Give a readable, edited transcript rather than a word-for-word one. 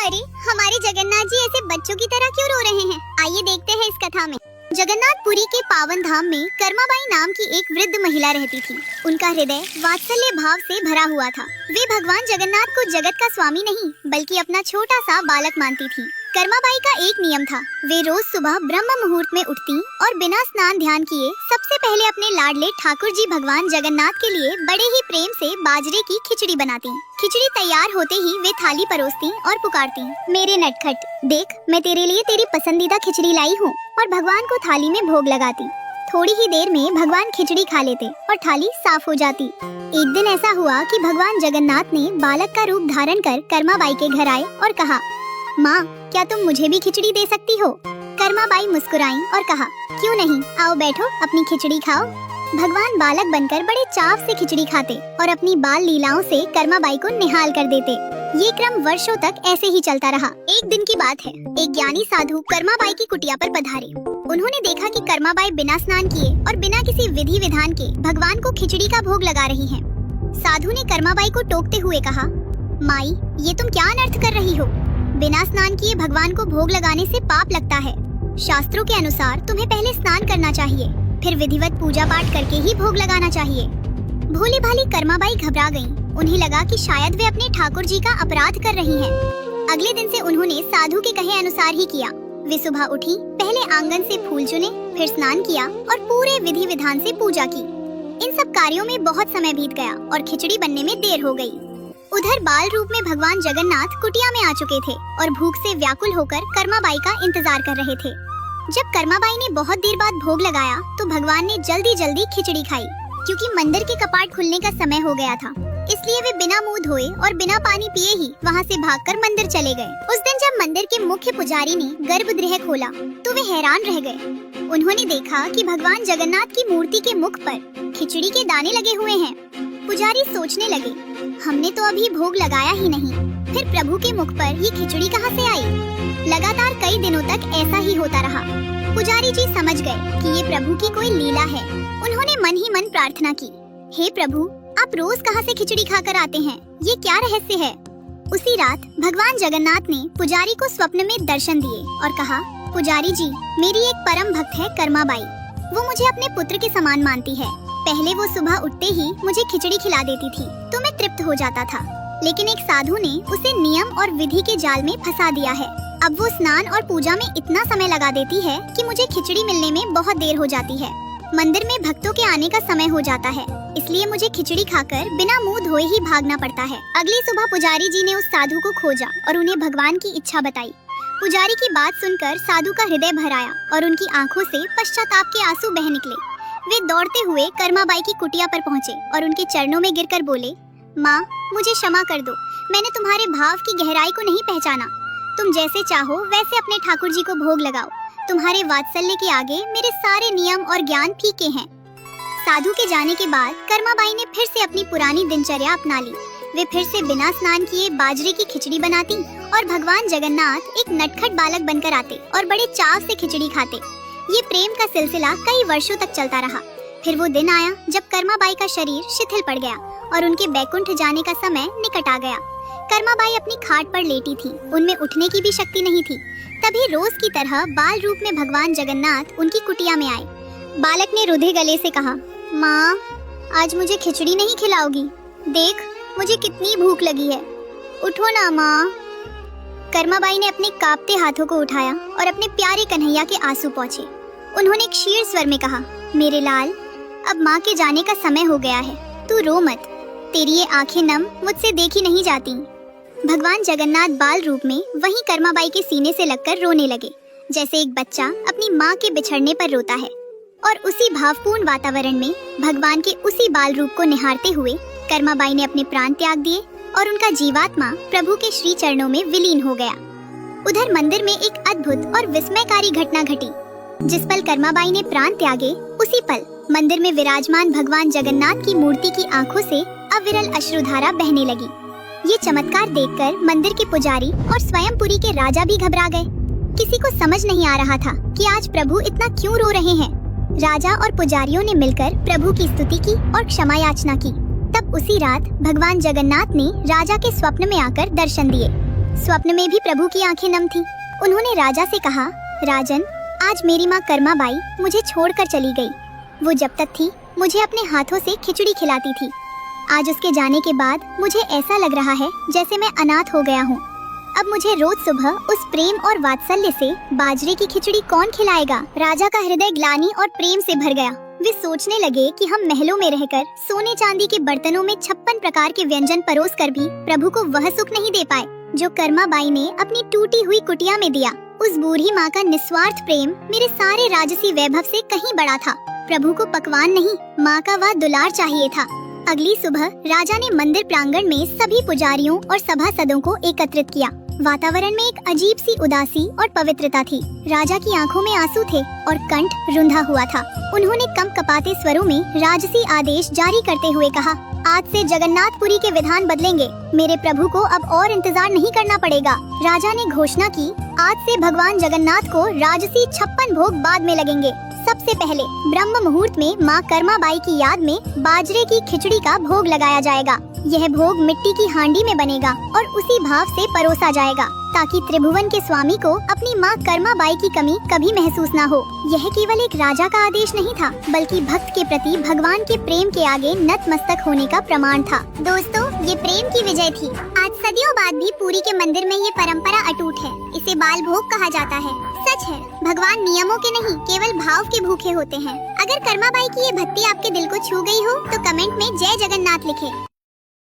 अरे हमारे जगन्नाथ जी ऐसे बच्चों की तरह क्यों रो रहे हैं? आइए देखते हैं इस कथा में। जगन्नाथपुरी के पावन धाम में कर्माबाई नाम की एक वृद्ध महिला रहती थी। उनका हृदय वात्सल्य भाव से भरा हुआ था। वे भगवान जगन्नाथ को जगत का स्वामी नहीं बल्कि अपना छोटा सा बालक मानती थी। कर्माबाई का एक नियम था, वे रोज सुबह ब्रह्म मुहूर्त में उठती और बिना स्नान ध्यान किए सबसे पहले अपने लाडले ठाकुर जी भगवान जगन्नाथ के लिए बड़े ही प्रेम से बाजरे की खिचड़ी बनाती। खिचड़ी तैयार होते ही वे थाली परोसती और पुकारती, मेरे नटखट देख, मैं तेरे लिए तेरी पसंदीदा खिचड़ी लाई हूँ, और भगवान को थाली में भोग लगाती। थोड़ी ही देर में भगवान खिचड़ी खा लेते और थाली साफ हो जाती। एक दिन ऐसा हुआ कि भगवान जगन्नाथ ने बालक का रूप धारण कर कर्माबाई के घर आए और कहा, माँ, क्या तुम मुझे भी खिचड़ी दे सकती हो? कर्माबाई मुस्कुराई और कहा, क्यों नहीं, आओ बैठो, अपनी खिचड़ी खाओ। भगवान बालक बनकर बड़े चाव से खिचड़ी खाते और अपनी बाल लीलाओं से कर्माबाई को निहाल कर देते। ये क्रम वर्षों तक ऐसे ही चलता रहा। एक दिन की बात है, एक ज्ञानी साधु कर्माबाई की कुटिया पर पधारे। उन्होंने देखा कि कर्माबाई बिना स्नान किए और बिना किसी विधि विधान के भगवान को खिचड़ी का भोग लगा रही हैं। साधु ने कर्माबाई को टोकते हुए कहा, माई, ये तुम क्या अनर्थ कर रही हो? बिना स्नान किए भगवान को भोग लगाने से पाप लगता है। शास्त्रों के अनुसार तुम्हें पहले स्नान करना चाहिए, फिर विधिवत पूजा पाठ करके ही भोग लगाना चाहिए। भोली भाली कर्माबाई घबरा गईं। उन्हें लगा कि शायद वे अपने ठाकुर जी का अपराध कर रही हैं। अगले दिन से उन्होंने साधु के कहे अनुसार ही किया। वे सुबह उठी, पहले आंगन से फूल चुने, फिर स्नान किया और पूरे विधि विधान से पूजा की। इन सब कार्यों में बहुत समय बीत गया और खिचड़ी बनने में देर हो गई। उधर बाल रूप में भगवान जगन्नाथ कुटिया में आ चुके थे और भूख से व्याकुल होकर कर्माबाई का इंतजार कर रहे थे। जब कर्माबाई ने बहुत देर बाद भोग लगाया तो भगवान ने जल्दी जल्दी खिचड़ी खाई। क्योंकि मंदिर के कपाट खुलने का समय हो गया था, इसलिए वे बिना मुंह धोए और बिना पानी पिए ही वहां से भागकर मंदिर चले गए। उस दिन जब मंदिर के मुख्य पुजारी ने गर्भगृह खोला तो वे हैरान रह गए। उन्होंने देखा कि भगवान जगन्नाथ की मूर्ति के मुख पर खिचड़ी के दाने लगे हुए हैं। पुजारी सोचने लगे, हमने तो अभी भोग लगाया ही नहीं, फिर प्रभु के मुख पर ये खिचड़ी कहाँ से आई? लगातार कई दिनों तक ऐसा ही होता रहा। पुजारी जी समझ गए कि ये प्रभु की कोई लीला है। उन्होंने मन ही मन प्रार्थना की, हे प्रभु, आप रोज कहाँ से खिचड़ी खाकर आते हैं? ये क्या रहस्य है? उसी रात भगवान जगन्नाथ ने पुजारी को स्वप्न में दर्शन दिए और कहा, पुजारी जी, मेरी एक परम भक्त है कर्माबाई। वो मुझे अपने पुत्र के समान मानती है। पहले वो सुबह उठते ही मुझे खिचड़ी खिला देती थी तो मैं तृप्त हो जाता था, लेकिन एक साधु ने उसे नियम और विधि के जाल में फंसा दिया है। अब वो स्नान और पूजा में इतना समय लगा देती है कि मुझे खिचड़ी मिलने में बहुत देर हो जाती है। मंदिर में भक्तों के आने का समय हो जाता है, इसलिए मुझे खिचड़ी खाकर बिना मुंह धोए ही भागना पड़ता है। अगली सुबह पुजारी जी ने उस साधु को खोजा और उन्हें भगवान की इच्छा बताई। पुजारी की बात सुनकर साधु का हृदय भर आया और उनकी आंखों से पश्चाताप के आंसू बह निकले। वे दौड़ते हुए कर्माबाई की कुटिया पर पहुँचे और उनके चरणों में गिरकर बोले, माँ, मुझे क्षमा कर दो, मैंने तुम्हारे भाव की गहराई को नहीं पहचाना। तुम जैसे चाहो वैसे अपने ठाकुर जी को भोग लगाओ। तुम्हारे वात्सल्य के आगे मेरे सारे नियम और ज्ञान फीके हैं। साधु के जाने के बाद कर्माबाई ने फिर से अपनी पुरानी दिनचर्या अपना ली। वे फिर से बिना स्नान किए बाजरे की खिचड़ी बनाती और भगवान जगन्नाथ एक नटखट बालक बनकर आते और बड़े चाव से खिचड़ी खाते। ये प्रेम का सिलसिला कई वर्षों तक चलता रहा। फिर वो दिन आया जब कर्माबाई का शरीर शिथिल पड़ गया और उनके बैकुंठ जाने का समय निकट आ गया। कर्माबाई अपनी खाट पर लेटी थी, उनमें उठने की भी शक्ति नहीं थी। तभी रोज की तरह बाल रूप में भगवान जगन्नाथ उनकी कुटिया में आए। बालक ने रुधे गले से कहा, माँ, आज मुझे खिचड़ी नहीं खिलाओगी? देख, मुझे कितनी भूख लगी है, उठो ना माँ। कर्माबाई ने अपने कांपते हाथों को उठाया और अपने प्यारे कन्हैया के आंसू पोंछे। उन्होंने क्षीण स्वर में कहा, मेरे लाल, अब माँ के जाने का समय हो गया है, तू रो मत। तेरी ये आंखें नम मुझसे देखी नहीं जाती। भगवान जगन्नाथ बाल रूप में वहीं कर्माबाई के सीने से लगकर रोने लगे, जैसे एक बच्चा अपनी माँ के बिछड़ने पर रोता है। और उसी भावपूर्ण वातावरण में भगवान के उसी बाल रूप को निहारते हुए कर्माबाई ने अपने प्राण त्याग दिए और उनका जीवात्मा प्रभु के श्री चरणों में विलीन हो गया। उधर मंदिर में एक अद्भुत और विस्मयकारी घटना घटी। जिस पल कर्माबाई ने प्राण त्यागे, उसी पल मंदिर में विराजमान भगवान जगन्नाथ की मूर्ति की आंखों से अविरल अश्रुधारा बहने लगी। ये चमत्कार देखकर मंदिर के पुजारी और स्वयं पुरी के राजा भी घबरा गए। किसी को समझ नहीं आ रहा था कि आज प्रभु इतना क्यों रो रहे हैं। राजा और पुजारियों ने मिलकर प्रभु की स्तुति की और क्षमा याचना की। तब उसी रात भगवान जगन्नाथ ने राजा के स्वप्न में आकर दर्शन दिए। स्वप्न में भी प्रभु की आंखें नम थी। उन्होंने राजा से कहा, राजन, आज मेरी माँ कर्मा बाई मुझे छोड़कर चली गई। वो जब तक थी मुझे अपने हाथों से खिचड़ी खिलाती थी। आज उसके जाने के बाद मुझे ऐसा लग रहा है जैसे मैं अनाथ हो गया हूँ। अब मुझे रोज सुबह उस प्रेम और वात्सल्य से बाजरे की खिचड़ी कौन खिलाएगा। राजा का हृदय ग्लानि और प्रेम से भर गया। वे सोचने लगे कि हम महलों में रहकर सोने चांदी के बर्तनों में 56 प्रकार के व्यंजन परोस कर भी प्रभु को वह सुख नहीं दे पाए जो कर्मा बाई ने अपनी टूटी हुई कुटिया में दिया। उस बूढ़ी माँ का निस्वार्थ प्रेम मेरे सारे राजसी वैभव से कहीं बड़ा था। प्रभु को पकवान नहीं, माँ का वह दुलार चाहिए था। अगली सुबह राजा ने मंदिर प्रांगण में सभी पुजारियों और सभासदों को एकत्रित किया। वातावरण में एक अजीब सी उदासी और पवित्रता थी। राजा की आंखों में आंसू थे और कंठ रुंधा हुआ था। उन्होंने कंपकपाते स्वरों में राजसी आदेश जारी करते हुए कहा, आज से जगन्नाथपुरी के विधान बदलेंगे। मेरे प्रभु को अब और इंतजार नहीं करना पड़ेगा। राजा ने घोषणा की, आज से भगवान जगन्नाथ को राजसी 56 भोग बाद में लगेंगे। सबसे पहले ब्रह्म मुहूर्त में माँ कर्मा बाई की याद में बाजरे की खिचड़ी का भोग लगाया जाएगा। यह भोग मिट्टी की हांडी में बनेगा और उसी भाव से परोसा जाएगा ताकि त्रिभुवन के स्वामी को अपनी माँ कर्मा बाई की कमी कभी महसूस न हो। यह केवल एक राजा का आदेश नहीं था, बल्कि भक्त के प्रति भगवान के प्रेम के आगे नतमस्तक होने का प्रमाण था। दोस्तों, ये प्रेम की विजय थी। आज सदियों बाद भी पुरी के मंदिर में ये परंपरा अटूट है। इसे बाल भोग कहा जाता है। सच है, भगवान नियमों के नहीं, केवल भाव के भूखे होते हैं। अगर कर्मा बाई की ये भक्ति आपके दिल को छू गई हो तो कमेंट में जय जगन्नाथ लिखें।